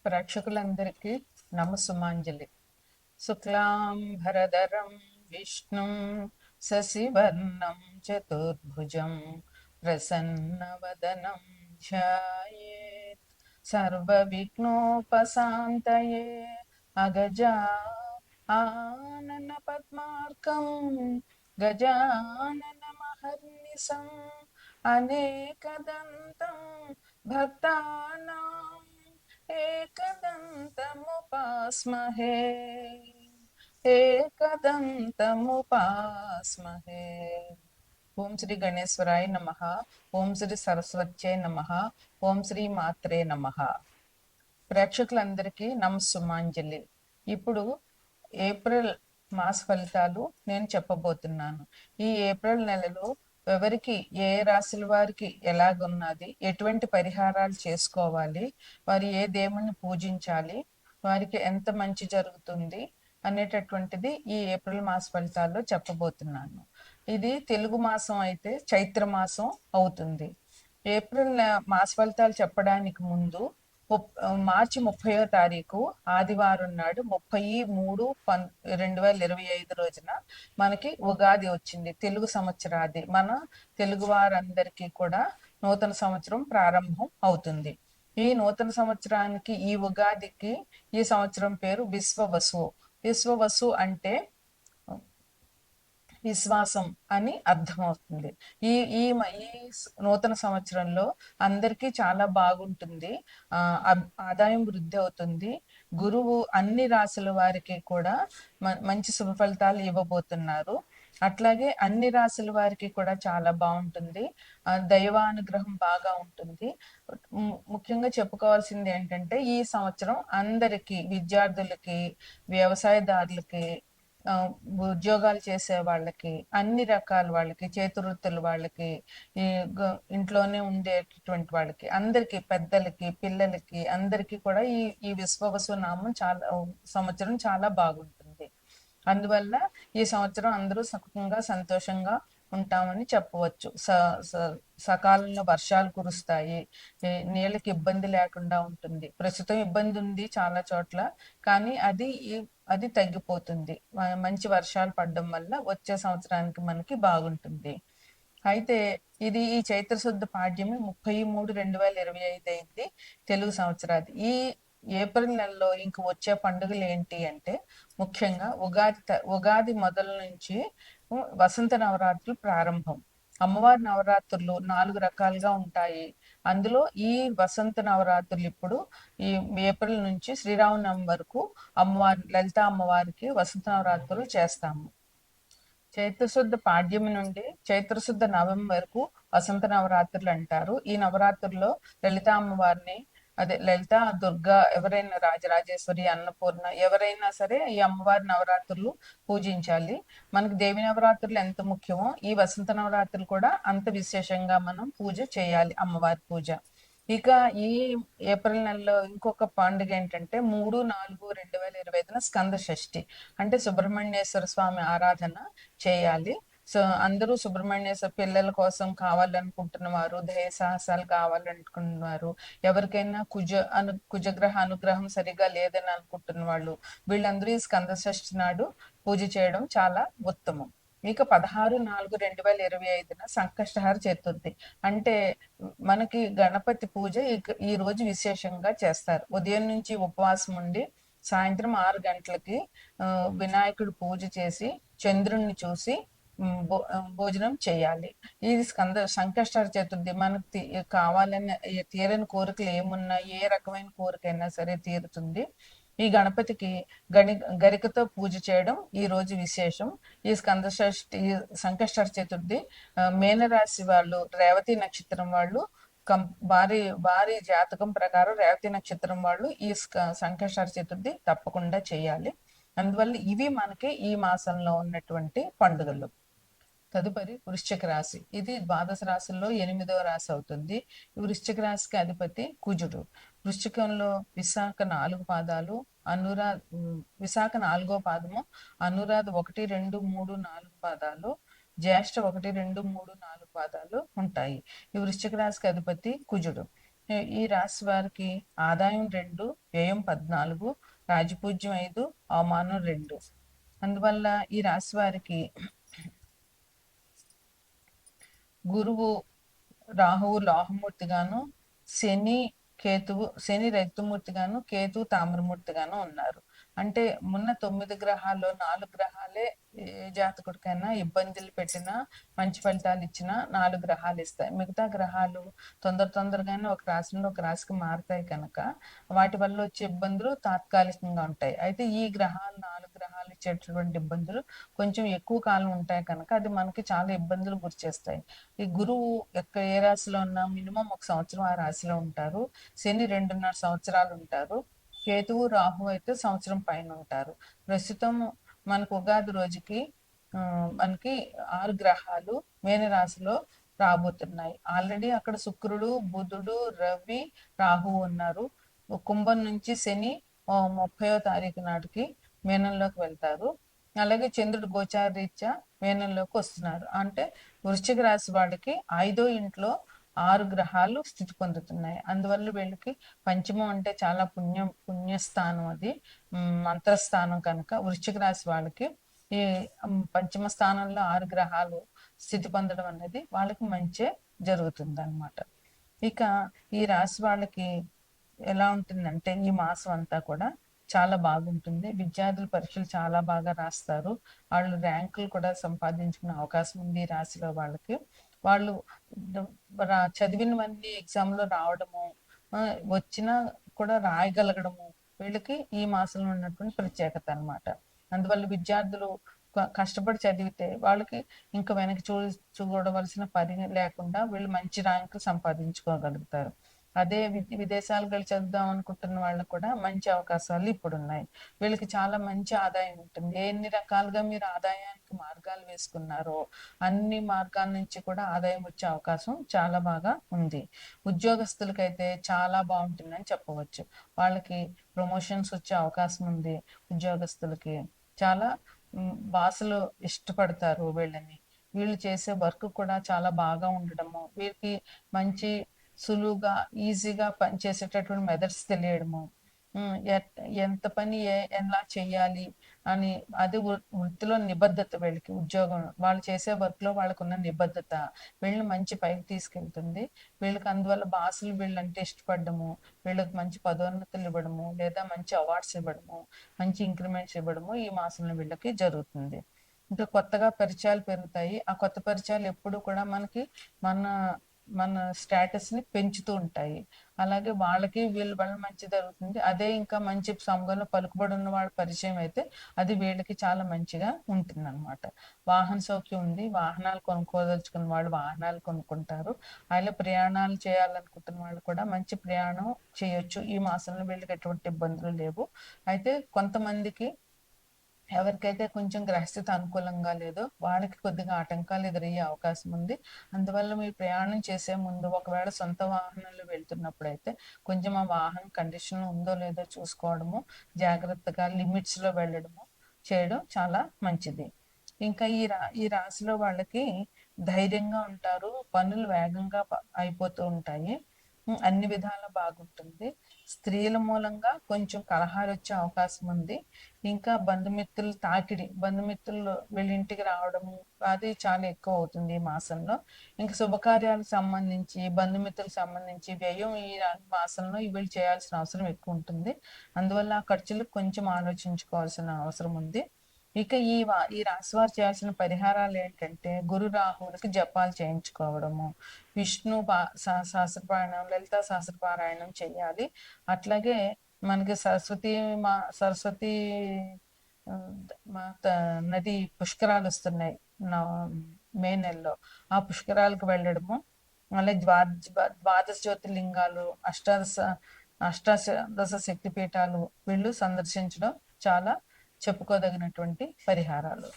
ప్రేక్షకులందరికీ నమస్సుమాంజలి. శుక్లాంబరధరం విష్ణుం శశివర్ణం చతుర్భుజం ప్రసన్నవదనం ధ్యాయేత్ సర్వవిఘ్నోపశాంతయే అగజా ఆనన పద్మార్కం గజానన మహర్నిశం అనేకదంతం భక్తానాం एकदन्तमुपास्महे एकदन्तमुपास्महे. ఓం శ్రీ గణేశ్వరాయ నమః. ఓం శ్రీ సరస్వత్యై నమః. ఓం శ్రీ మాత్రే నమః. ప్రేక్షకులందరికీ నమస్సుమాంజలి. ఇప్పుడు ఏప్రిల్ మాస ఫలితాలు నేను చెప్పబోతున్నాను. ఈ ఏప్రిల్ నెలలో ఎవరికి ఏ రాశుల వారికి ఎలాగున్నది, ఎటువంటి పరిహారాలు చేసుకోవాలి, వారు ఏ దేవుణ్ణి పూజించాలి, వారికి ఎంత మంచి జరుగుతుంది అనేటటువంటిది ఈ ఏప్రిల్ మాస ఫలితాల్లో చెప్పబోతున్నాను. ఇది తెలుగు మాసం అయితే చైత్ర మాసం అవుతుంది. ఏప్రిల్ మాస ఫలితాలు చెప్పడానికి ముందు మార్చి 30వ తారీఖు ఆదివారం నాడు 30/3/2025 రోజున మనకి ఉగాది వచ్చింది. తెలుగు సంవత్సరాది మన తెలుగు వారందరికీ కూడా నూతన సంవత్సరం ప్రారంభం అవుతుంది. ఈ నూతన సంవత్సరానికి ఈ ఉగాదికి ఈ సంవత్సరం పేరు విశ్వవసు. విశ్వవసు అంటే విశ్వాసం అని అర్థమవుతుంది. ఈ ఈ ఈ నూతన సంవత్సరంలో అందరికీ చాలా బాగుంటుంది. ఆదాయం వృద్ధి అవుతుంది. గురువు అన్ని రాశుల వారికి కూడా మంచి శుభ ఫలితాలు ఇవ్వబోతున్నారు. అట్లాగే అన్ని రాశుల వారికి కూడా చాలా బాగుంటుంది. దైవానుగ్రహం బాగా ఉంటుంది. ముఖ్యంగా చెప్పుకోవాల్సింది ఏంటంటే ఈ సంవత్సరం అందరికీ, విద్యార్థులకి, వ్యవసాయదారులకి, ఉద్యోగాలు చేసే వాళ్ళకి, అన్ని రకాల వాళ్ళకి, చేతివృత్తుల వాళ్ళకి, ఈ ఇంట్లోనే ఉండేటటువంటి వాళ్ళకి, అందరికి, పెద్దలకి, పిల్లలకి, అందరికి కూడా ఈ ఈ విశ్వవసు నామం సంవత్సరం చాలా బాగుంటుంది. అందువల్ల ఈ సంవత్సరం అందరూ సుఖంగా సంతోషంగా ఉంటామని చెప్పవచ్చు. సకాలంలో వర్షాలు కురుస్తాయి. నీళ్ళకి ఇబ్బంది లేకుండా ఉంటుంది. ప్రస్తుతం ఇబ్బంది ఉంది చాలా చోట్ల, కానీ అది తగ్గిపోతుంది. మంచి వర్షాలు పడడం వల్ల వచ్చే సంవత్సరానికి మనకి బాగుంటుంది. అయితే ఇది ఈ చైత్ర శుద్ధ పాడ్యమి 30/3/2025 అయింది తెలుగు సంవత్సరాది. ఈ ఏప్రిల్ నెలలో ఇంక వచ్చే పండుగలు ఏంటి అంటే ముఖ్యంగా ఉగాది మొదల నుంచి వసంత నవరాత్రులు ప్రారంభం. అమ్మవారి నవరాత్రులు 4 రకాలుగా ఉంటాయి. అందులో ఈ వసంత నవరాత్రులు ఇప్పుడు ఈ ఏప్రిల్ నుంచి శ్రీరామనవమి వరకు లలితా అమ్మవారికి వసంత నవరాత్రులు చేస్తాము. చైత్రశుద్ధ పాడ్యమి నుండి చైత్రశుద్ధ నవమి వరకు వసంత నవరాత్రులు అంటారు. ఈ నవరాత్రుల్లో లలితా అమ్మవారిని, అదే లలిత, దుర్గా, ఎవరైనా రాజరాజేశ్వరి, అన్నపూర్ణ, ఎవరైనా సరే ఈ అమ్మవారి నవరాత్రులు పూజించాలి. మనకి దేవి నవరాత్రులు ఎంత ముఖ్యమో ఈ వసంత నవరాత్రులు కూడా అంత విశేషంగా మనం పూజ చేయాలి, అమ్మవారి పూజ. ఇక ఈ ఏప్రిల్ నెలలో ఇంకొక పండుగ ఏంటంటే 3/4/2025 స్కంద షష్ఠి, అంటే సుబ్రహ్మణ్యేశ్వర స్వామి ఆరాధన చేయాలి. సో అందరూ సుబ్రహ్మణ్యేశ్వర పిల్లల కోసం కావాలనుకుంటున్న వారు, ధైర్య సాహసాలు కావాలనుకుంటున్నారు, ఎవరికైనా కుజగ్రహ అనుగ్రహం సరిగా లేదని అనుకుంటున్న వాళ్ళు, వీళ్ళందరూ ఈ స్కంద షష్ఠి నాడు పూజ చేయడం చాలా ఉత్తమం. ఇక 16/4/2025 సంకష్టహార చతుర్థి, అంటే మనకి గణపతి పూజ ఈ రోజు విశేషంగా చేస్తారు. ఉదయం నుంచి ఉపవాసం ఉండి సాయంత్రం 6 గంటలకి వినాయకుడు పూజ చేసి చంద్రుణ్ణి చూసి భోజనం చేయాలి. ఇది సంకష్టహార చతుర్థి. మనకు కావాలని తీరని కోరికలు ఏమున్నా, ఏ రకమైన కోరికైనా సరే తీరుతుంది. ఈ గణపతికి గరికతో పూజ చేయడం ఈ రోజు విశేషం. ఈ సంకష్టహార చతుర్థి మేనరాశి వాళ్ళు, రేవతి నక్షత్రం వాళ్ళు, వారి జాతకం ప్రకారం రేవతి నక్షత్రం వాళ్ళు ఈ సంకష్టహార చతుర్థి తప్పకుండా చేయాలి. అందువల్ల ఇవి మనకి ఈ మాసంలో ఉన్నటువంటి పండుగలు. తదుపరి వృశ్చిక రాశి. ఇది ద్వాదశ రాశుల్లో 8వ రాశి అవుతుంది. వృశ్చిక రాశికి అధిపతి కుజుడు. వృశ్చికంలో విశాఖ 4 పాదాలు, విశాఖ 4వ పాదము, అనురాధ 1, 2, 3, 4 పాదాలు, జ్యేష్ఠ 1, 2, 3, 4 పాదాలు ఉంటాయి. ఈ వృశ్చిక రాశికి అధిపతి కుజుడు. ఈ రాశి వారికి ఆదాయం 2, వ్యయం 14, రాజపూజ్యం 5, అవమానం 2. అందువల్ల ఈ రాశి వారికి గురువు రాహువు లోహమూర్తిగాను, శని రక్తమూర్తిగాను, కేతువు తామ్రమూర్తిగాను ఉన్నారు. అంటే ఉన్న 9 గ్రహాల్లో 4 గ్రహాలే ఏ జాతకుడికైనా ఇబ్బందులు పెట్టినా, మంచి ఫలితాలు ఇచ్చినా 4 గ్రహాలు ఇస్తాయి. మిగతా గ్రహాలు తొందరగానే ఒక రాశి నుండి ఒక రాశికి మారుతాయి కనుక వాటి వల్ల వచ్చే ఇబ్బందులు తాత్కాలికంగా ఉంటాయి. అయితే ఈ గ్రహాలు 4 గ్రహాలు ఇచ్చేటటువంటి ఇబ్బందులు కొంచెం ఎక్కువ కాలం ఉంటాయి కనుక అది మనకి చాలా ఇబ్బందులు గురిచేస్తాయి. ఈ గురువు ఏ రాశిలో ఉన్నా మినిమం 1 సంవత్సరం ఆ రాశిలో ఉంటారు. శని 2.5 సంవత్సరాలు ఉంటారు. కేతువు రాహు అయితే సంవత్సరం పైన ఉంటారు. ప్రస్తుతం మనకు ఉగాది రోజుకి మనకి 6 గ్రహాలు మీనరాశిలో రాబోతున్నాయి. ఆల్రెడీ అక్కడ శుక్రుడు, బుధుడు, రవి, రాహు ఉన్నారు. కుంభం నుంచి శని 30వ తారీఖు నాటికి మీనంలోకి వెళ్తారు. అలాగే చంద్రుడు గోచార రీత్యా మీనంలోకి వస్తున్నారు. అంటే వృశ్చిక రాశి వాళ్ళకి 5వ ఇంట్లో 6 గ్రహాలు స్థితి పొందుతున్నాయి. అందువల్ల వీళ్ళకి పంచమం అంటే చాలా పుణ్యస్థానం, అది మంత్రస్థానం కనుక వృశ్చిక రాశి వాళ్ళకి ఈ పంచమ స్థానంలో 6 గ్రహాలు స్థితి పొందడం అనేది వాళ్ళకి మంచి జరుగుతుంది అనమాట. ఇక ఈ రాశి వాళ్ళకి ఎలా ఉంటుందంటే ఈ మాసం అంతా కూడా చాలా బాగుంటుంది. విద్యార్థులు పరీక్షలు చాలా బాగా రాస్తారు. వాళ్ళు ర్యాంకులు కూడా సంపాదించుకునే అవకాశం ఉంది ఈ రాశిలో వాళ్ళకి. వాళ్ళు చదివినవన్నీ ఎగ్జామ్లో రావడము, వచ్చినా కూడా రాయగలగడము వీళ్ళకి ఈ మాసంలో ఉన్నటువంటి ప్రత్యేకత అనమాట. అందువల్ల విద్యార్థులు కష్టపడి చదివితే వాళ్ళకి ఇంకా వెనక్కి చూడవలసిన పని లేకుండా వీళ్ళు మంచి ర్యాంకులు సంపాదించుకోగలుగుతారు. అదే విదేశాలకు వెళ్ళి చదువుదాం అనుకుంటున్న వాళ్ళకు కూడా మంచి అవకాశాలు ఇప్పుడు ఉన్నాయి. వీళ్ళకి చాలా మంచి ఆదాయం ఉంటుంది. ఎన్ని రకాలుగా మీరు ఆదాయానికి మార్గాలు వేసుకున్నారో అన్ని మార్గాల నుంచి కూడా ఆదాయం వచ్చే అవకాశం చాలా బాగా ఉంది. ఉద్యోగస్తులకైతే చాలా బాగుంటుందని చెప్పవచ్చు. వాళ్ళకి ప్రమోషన్స్ వచ్చే అవకాశం ఉంది. ఉద్యోగస్తులకి చాలా బాసులు ఇష్టపడతారు వీళ్ళని. వీళ్ళు చేసే వర్క్ కూడా చాలా బాగా ఉండడము, వీరికి మంచి సులువుగా ఈజీగా పనిచేసేటటువంటి మెథడ్స్ తెలియడము, ఎంత పని ఎలా చెయ్యాలి అని, అది వృత్తిలో నిబద్ధత, వీళ్ళకి ఉద్యోగం వాళ్ళు చేసే వర్క్ లో వాళ్ళకున్న నిబద్ధత వీళ్ళని మంచి పైకి తీసుకెళ్తుంది. వీళ్ళకి అందువల్ల బాసులు వీళ్ళంటే ఇష్టపడము, వీళ్ళకి మంచి పదోన్నతులు ఇవ్వడము, లేదా మంచి అవార్డ్స్ ఇవ్వడము, మంచి ఇంక్రిమెంట్స్ ఇవ్వడము ఈ మాసంలో వీళ్ళకి జరుగుతుంది. ఇంకా కొత్తగా పరిచయాలు పెరుగుతాయి. ఆ కొత్త పరిచయాలు ఎప్పుడు కూడా మనకి మన మన స్టేటస్ ని పెంచుతూ ఉంటాయి. అలాగే వాళ్ళకి వీళ్ళ వల్ల మంచి జరుగుతుంది. అదే ఇంకా మంచి సంఘంలో పలుకుబడి ఉన్న వాళ్ళ పరిచయం అయితే అది వీళ్ళకి చాలా మంచిగా ఉంటుంది అనమాట. వాహన సౌఖ్యం ఉంది. వాహనాలు కొనుక్కోదలుచుకున్న వాళ్ళు వాహనాలు కొనుక్కుంటారు. అలాగే ప్రయాణాలు చేయాలనుకుంటున్న వాళ్ళు కూడా మంచి ప్రయాణం చేయొచ్చు. ఈ మాసంలో వీళ్ళకి ఎటువంటి ఇబ్బందులు లేవు. అయితే కొంతమందికి ఎవరికైతే కొంచెం గ్రహస్థితి అనుకూలంగా లేదో వాళ్ళకి కొద్దిగా ఆటంకాలు ఎదురయ్యే అవకాశం ఉంది. అందువల్ల మీరు ప్రయాణం చేసే ముందు ఒకవేళ సొంత వాహనంలో వెళ్తున్నప్పుడు అయితే కొంచెం ఆ వాహనం కండిషన్ ఉందో లేదో చూసుకోవడము, జాగ్రత్తగా లిమిట్స్ లో వెళ్ళడము చేయడం చాలా మంచిది. ఇంకా ఈ రాశిలో వాళ్ళకి ధైర్యంగా ఉంటారు. పనులు వేగంగా అయిపోతూ ఉంటాయి. అన్ని విధాలా బాగుంటుంది. స్త్రీల మూలంగా కొంచెం కలహాలు వచ్చే అవకాశం ఉంది. ఇంకా బంధుమిత్రులు వీళ్ళ ఇంటికి రావడము అది చాలా ఎక్కువ అవుతుంది ఈ మాసంలో. ఇంకా శుభకార్యాలకు సంబంధించి బంధుమిత్రులకు సంబంధించి వ్యయం ఈ మాసంలో వీళ్ళు చేయాల్సిన అవసరం ఎక్కువ ఉంటుంది. అందువల్ల ఆ ఖర్చులు కొంచెం ఆలోచించుకోవాల్సిన అవసరం ఉంది. ఇక ఈ రాశి వారు చేయాల్సిన పరిహారాలు ఏంటంటే గురు రాహువులకి జపాలు చేయించుకోవడము, విష్ణు సహస్రపారాయణం, లలిత సహస్రపారాయణం చేయాలి. అట్లాగే మనకి సరస్వతి నది పుష్కరాలు వస్తున్నాయి మే నెలలో. ఆ పుష్కరాలకు వెళ్ళడము, అలాగే ద్వాదశ జ్యోతిర్లింగాలు, అష్టాదశ శక్తి పీఠాలు వీళ్ళు సందర్శించడం చాలా చెప్పుకోదగినటువంటి పరిహారాలు.